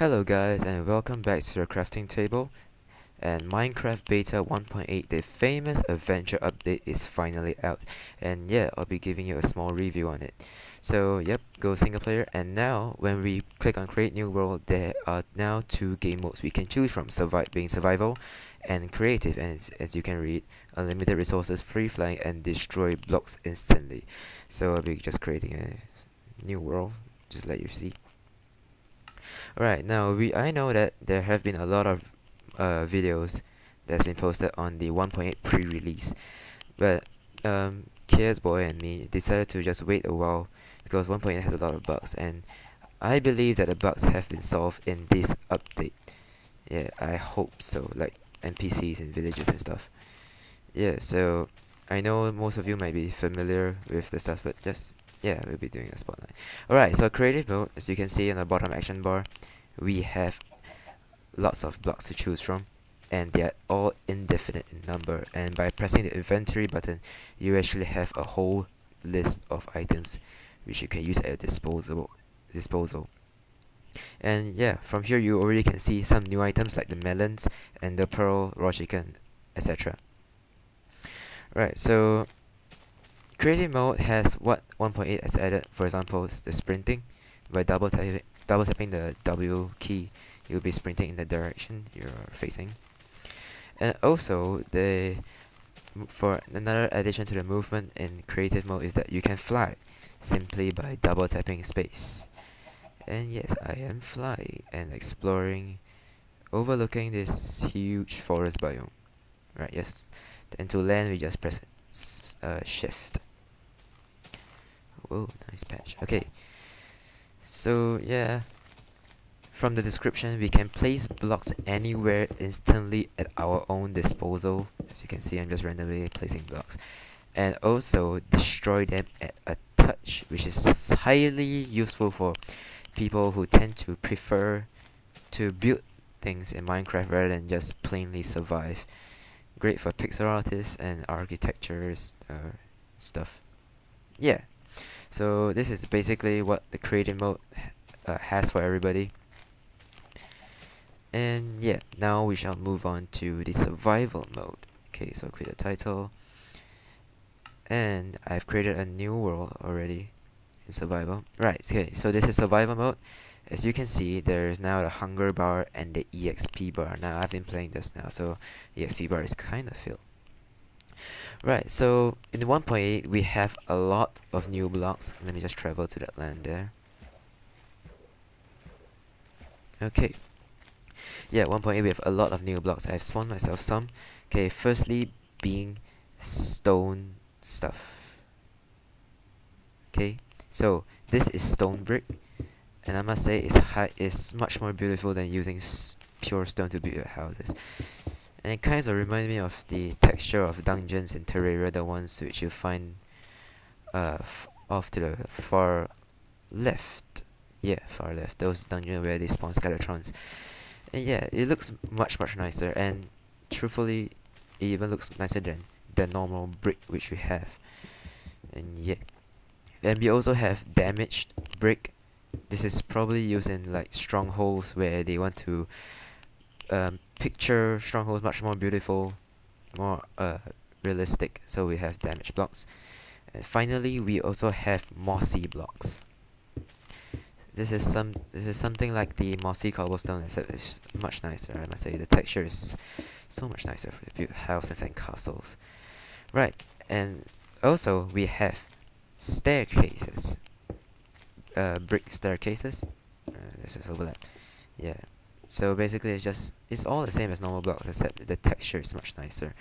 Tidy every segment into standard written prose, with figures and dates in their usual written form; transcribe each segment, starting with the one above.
Hello guys, and welcome back to the crafting table. And Minecraft Beta 1.8, the famous adventure update, is finally out. And yeah, I'll be giving you a small review on it. So yep, go single player. And now when we click on create new world, there are now two game modes we can choose from: being survival and creative. And as you can read, unlimited resources, free flying, and destroy blocks instantly. So I'll be just creating a new world, just let you see. Alright, now I know that there have been a lot of videos that's been posted on the 1.8 pre-release, but P.S Boy and me decided to just wait a while because 1.8 has a lot of bugs, and I believe that the bugs have been solved in this update. Yeah, I hope so, like NPCs and villages and stuff. Yeah, so I know most of you might be familiar with the stuff, but just yeah, we'll be doing a spotlight. Alright, so creative mode, as you can see in the bottom action bar, we have lots of blocks to choose from, and they are all indefinite in number, and by pressing the inventory button you actually have a whole list of items which you can use at your disposal. And yeah, from here you already can see some new items like the melons and the pearl raw chicken, etc. Right, so creative mode has what 1.8 has added. For example, the sprinting. By double tapping the W key, you'll be sprinting in the direction you're facing. And also, for another addition to the movement in creative mode is that you can fly simply by double tapping space. And yes, I am flying and exploring, overlooking this huge forest biome. Right, yes. And to land, we just press shift. Whoa, nice patch. Okay. So yeah, from the description we can place blocks anywhere instantly at our own disposal. As you can see, I'm just randomly placing blocks, and also destroy them at a touch, which is highly useful for people who tend to prefer to build things in Minecraft rather than just plainly survive. Great for pixel artists and architectures stuff. Yeah. So this is basically what the creative mode has for everybody. And yeah, now we shall move on to the survival mode. Okay, so create a title. And I've created a new world already in survival. Right, okay, so this is survival mode. As you can see, there is now the hunger bar and the EXP bar. Now I've been playing this now, so EXP bar is kind of filled. Right, so in the 1.8 we have a lot of new blocks. Let me just travel to that land there. Okay. Yeah, 1.8 we have a lot of new blocks. I've spawned myself some. Okay, firstly being stone stuff. Okay, so this is stone brick, and I must say it's much more beautiful than using pure stone to build your houses. And it kind of reminds me of the texture of dungeons in Terraria, the ones which you find off to the far left. Yeah, far left. Those dungeons where they spawn skeletrons. And yeah, it looks much nicer, and truthfully, it even looks nicer than the normal brick which we have. And yeah, and we also have damaged brick. This is probably used in like strongholds where they want to picture strongholds much more beautiful, more realistic. So we have damaged blocks, and finally we also have mossy blocks. This is something like the mossy cobblestone, except it's much nicer. I must say the texture is so much nicer for the build houses and castles. Right, and also we have staircases, brick staircases. This is overlap. Yeah. So basically it's all the same as normal blocks, except the texture is much nicer.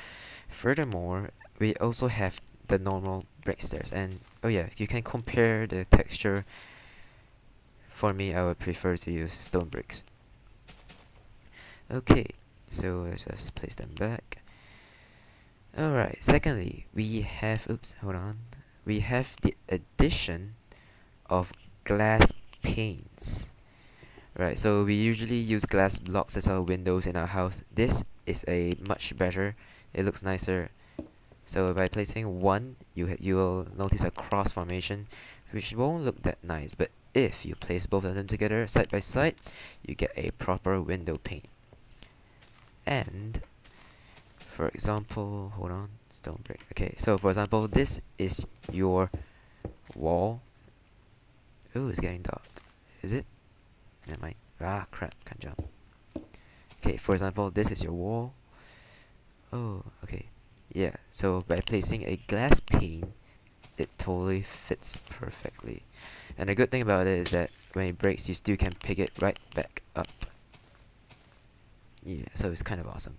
Furthermore, we also have the normal brick stairs, and oh yeah, you can compare the texture. For me, I would prefer to use stone bricks. Okay, so let's just place them back. Alright, secondly, we have we have the addition of glass panes. Right, so we usually use glass blocks as our windows in our house. This is a much better. It looks nicer. So by placing one, you will notice a cross formation, which won't look that nice, but if you place both of them together side by side, you get a proper window pane. And for example, hold on, stone brick. Okay, so for example, this is your wall. Oh, it's getting dark. Is it? Never mind. Ah, crap, can't jump. Okay, for example, this is your wall. Oh, okay. Yeah, so by placing a glass pane, it totally fits perfectly. And the good thing about it is that when it breaks, you still can pick it right back up. Yeah, so it's kind of awesome.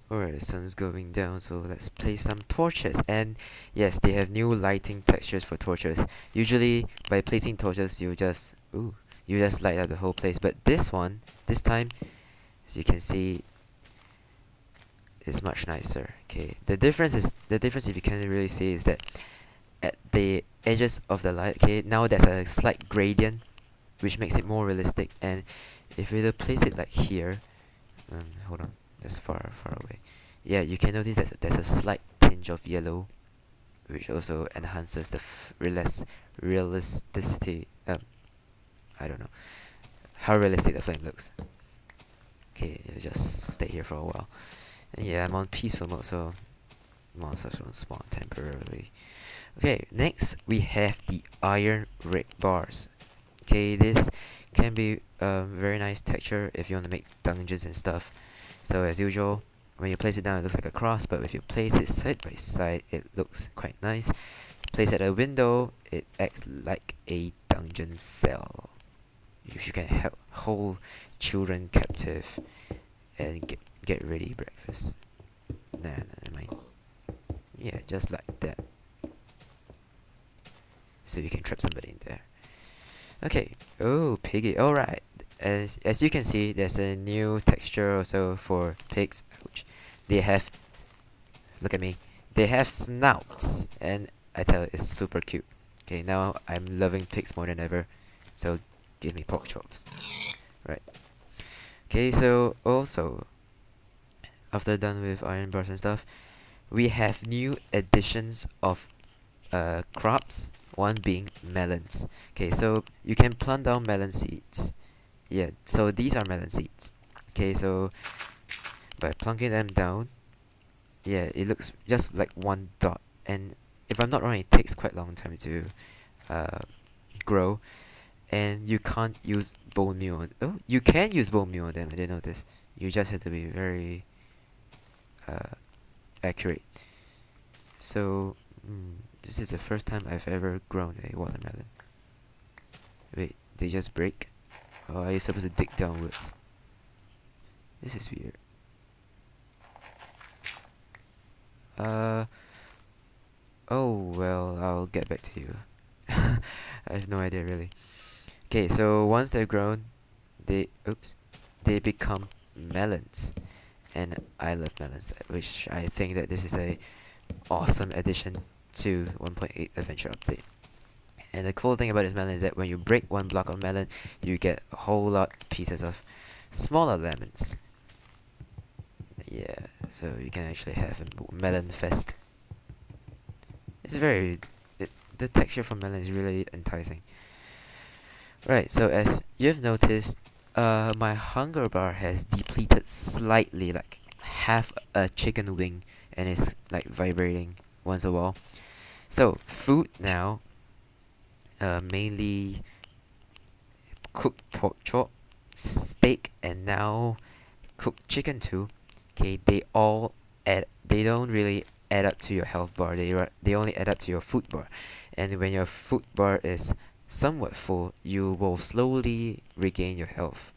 Alright, the sun's going down, so let's place some torches. And yes, they have new lighting textures for torches. Usually, by placing torches, you just light up the whole place. But this time, as you can see, is much nicer. Okay, the difference if you can't really see is that at the edges of the light, okay, now there's a slight gradient, which makes it more realistic. And if we were to place it like here, hold on. That's far away. Yeah, you can notice that there's a slight tinge of yellow, which also enhances the realisticity. I don't know how realistic the flame looks. Okay, you just stay here for a while. And yeah, I'm on peaceful mode, so monsters won't spawn temporarily. Okay, next we have the iron rig bars. Okay, this can be a very nice texture if you want to make dungeons and stuff. So as usual, when you place it down, it looks like a cross, but if you place it side by side, it looks quite nice. Place it at a window, it acts like a dungeon cell. You can hold children captive and get ready breakfast. Nah, never mind. Yeah, just like that. So you can trap somebody in there. Okay. Oh, piggy. Alright. As you can see, there's a new texture also for pigs. Ouch. They have, look at me, they have snouts, and I tell you, it's super cute. Okay, now I'm loving pigs more than ever, so give me pork chops. Right. Okay, so also, after done with iron bars and stuff, we have new additions of crops, one being melons. Okay, so you can plant down melon seeds. Yeah, so these are melon seeds. Okay, so by plunking them down, yeah, it looks just like one dot. And if I'm not wrong, it takes quite a long time to grow. And you can't use bone meal. Oh, you can use bone meal on them. I didn't know this. You just have to be very accurate. So this is the first time I've ever grown a watermelon. Wait, they just break? Oh, are you supposed to dig downwards? This is weird. Oh, well, I'll get back to you. I have no idea, really. Okay, so once they're grown, they become melons. And I love melons, which I think that this is a awesome addition to 1.8 Adventure Update. And the cool thing about this melon is that when you break one block of melon, you get a whole lot pieces of smaller lemons. Yeah, so you can actually have a melon fest. It's the texture from melon is really enticing. Right, so as you've noticed, my hunger bar has depleted slightly, like half a chicken wing, and it's like vibrating once in a while. So food now, mainly cooked pork chop, steak, and now cooked chicken too. Okay, they don't really add up to your health bar. They only add up to your food bar, and when your food bar is somewhat full, you will slowly regain your health.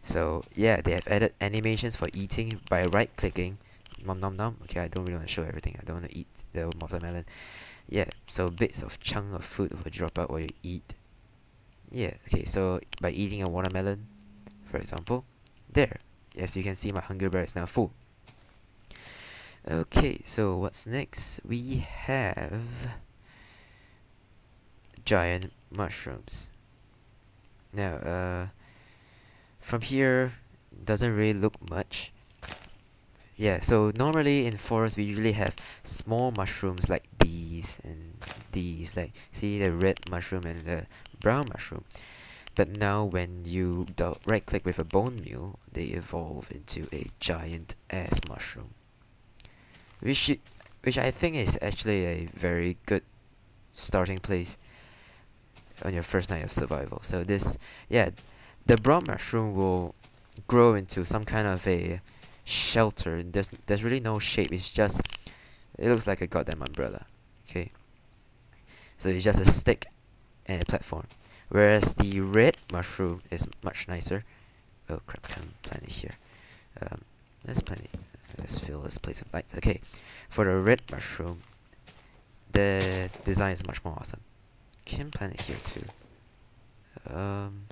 So yeah, they have added animations for eating by right clicking. Nom nom nom. Okay, I don't really want to show everything. I don't want to eat the watermelon. Yeah, so bits of chunk of food will drop out while you eat. Yeah, okay, so by eating a watermelon, for example, there. As you can see, my hunger bar is now full. Okay, so what's next? We have giant mushrooms. Now, from here, doesn't really look much. Yeah, so normally in forests we usually have small mushrooms like these and these. Like, see the red mushroom and the brown mushroom. But now when you right click with a bone meal, they evolve into a giant ass mushroom. Which I think is actually a very good starting place on your first night of survival. So this, yeah, the brown mushroom will grow into some kind of a shelter. There's really no shape. It's just, it looks like a goddamn umbrella. Okay, so it's just a stick and a platform. Whereas the red mushroom is much nicer. Oh crap! Can't plant it here. Let's plant it. Let's fill this place with lights. Okay, for the red mushroom, the design is much more awesome. Can plant it here too.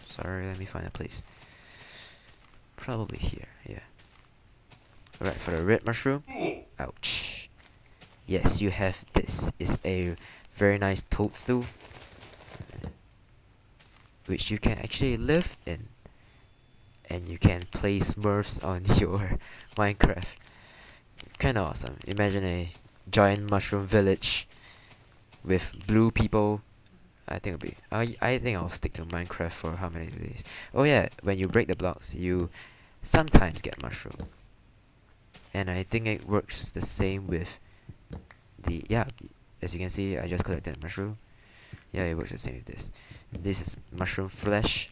Sorry, let me find a place. Probably here, yeah. Alright, for the red mushroom. Ouch. Yes, you have this. It's a very nice toadstool, which you can actually live in. And you can play Smurfs on your Minecraft. Kinda awesome. Imagine a giant mushroom village with blue people. I think it'll be. I think I'll stick to Minecraft for how many days. Oh yeah, when you break the blocks, you sometimes get mushroom. And I think it works the same with the, yeah, as you can see, I just collected mushroom. Yeah, it works the same with this. This is mushroom flesh.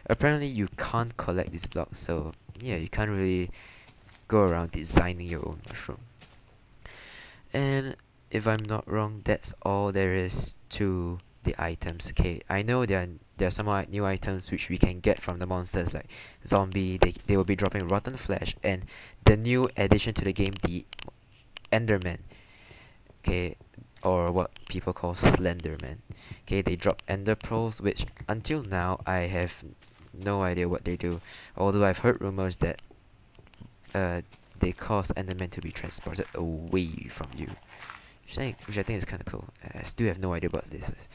Apparently you can't collect these blocks, so yeah, you can't really go around designing your own mushroom. And if I'm not wrong, that's all there is to the items. Okay, I know there are some new items which we can get from the monsters, like zombie. They will be dropping rotten flesh, and the new addition to the game, the Enderman. Okay, or what people call Slenderman. Okay, they drop Ender Pearls, which until now I have no idea what they do. Although I've heard rumors that they cause Enderman to be transported away from you, which I think is kind of cool. I still have no idea what this is.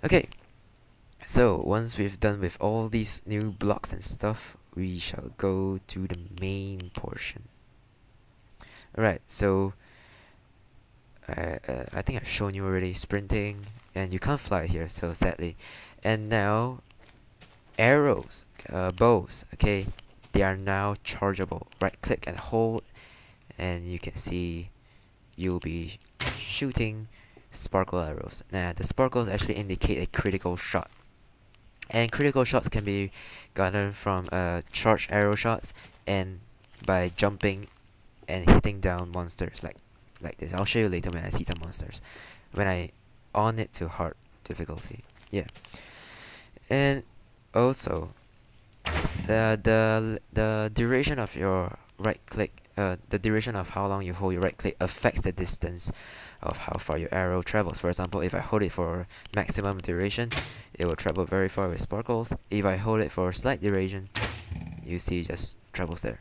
Okay, so once we've done with all these new blocks and stuff, we shall go to the main portion. Alright, so I think I've shown you already sprinting, and you can't fly here, so sadly. And now, arrows, bows, okay, they are now chargeable. Right click and hold, and you can see you'll be shooting sparkle arrows. Now, the sparkles actually indicate a critical shot. And critical shots can be gotten from charged arrow shots and by jumping and hitting down monsters like this. I'll show you later when I see some monsters. When I on it to hard difficulty. Yeah. And also the duration of your right click, the duration of how long you hold your right click affects the distance of how far your arrow travels. For example, if I hold it for maximum duration, it will travel very far with sparkles. If I hold it for slight duration, you see it just travels there.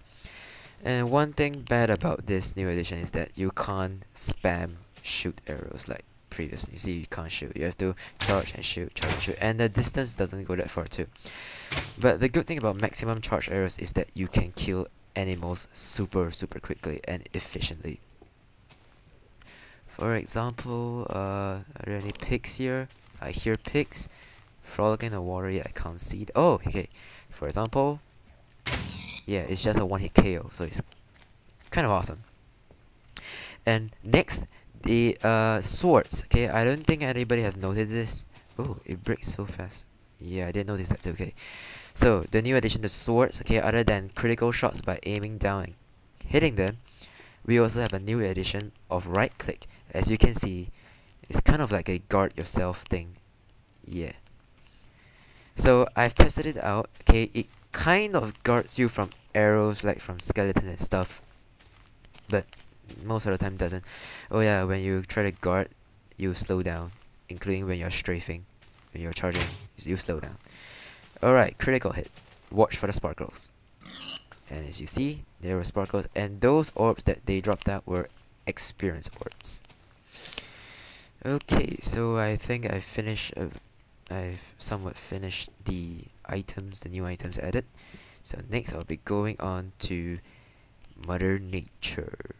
And one thing bad about this new edition is that you can't spam shoot arrows like previously. You see, you can't shoot. You have to charge and shoot, and the distance doesn't go that far too. But the good thing about maximum charge arrows is that you can kill animals super quickly and efficiently. For example, are there any pigs here? I hear pigs frolicking in the water. Yeah, I can't see it. Oh, okay. For example, yeah, it's just a one-hit KO, so it's kind of awesome. And next, the swords. Okay, I don't think anybody have noticed this. Oh, it breaks so fast. Yeah, I didn't notice that too. Okay, so the new addition to swords. Okay, other than critical shots by aiming down and hitting them, we also have a new addition of right click. As you can see, it's kind of like a guard yourself thing. Yeah. So I've tested it out. Okay, it kind of guards you from arrows, like from skeletons and stuff, but most of the time doesn't. Oh yeah, when you try to guard, you slow down, including when you're strafing. When you're charging, you slow down. Alright, critical hit. Watch for the sparkles. And as you see, there were sparkles, and those orbs that they dropped out were experience orbs. Okay, so I think I've somewhat finished the items, the new items added. So next I'll be going on to Mother Nature.